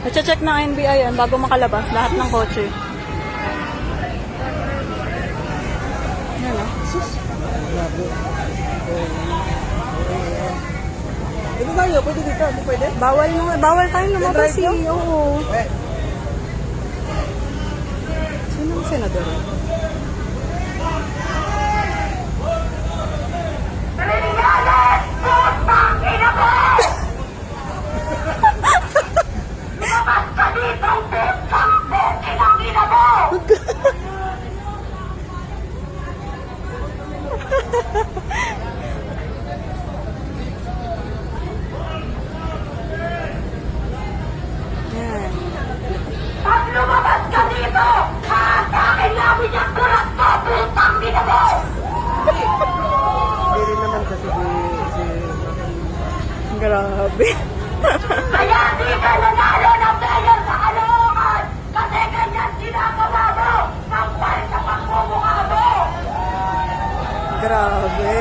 Nache-check ng NBI yan bago makalabas lahat ng kotse. Yan o. Sus. Ito tayo, pwede dito, hindi pwede? Bawal tayong lumabas eh. Oo. Sino ang senador? Yan. Pag lumabas ka dito, hatakin namin yung kulat mo, putang ina mo! Hindi rin naman kasi Grabe. Kaya di ka nanalo ng mayor sa Caloocan! Kasi ganyan ginagawa mo! Sampal sa pagmumukha mo! Grabe.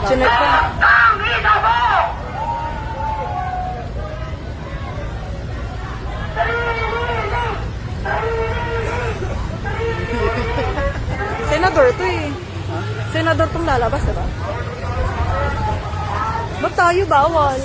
Chinek ko. Putang ina mo! Senador to eh. Senador tong lalabas, diba? Ba't tayo bawal?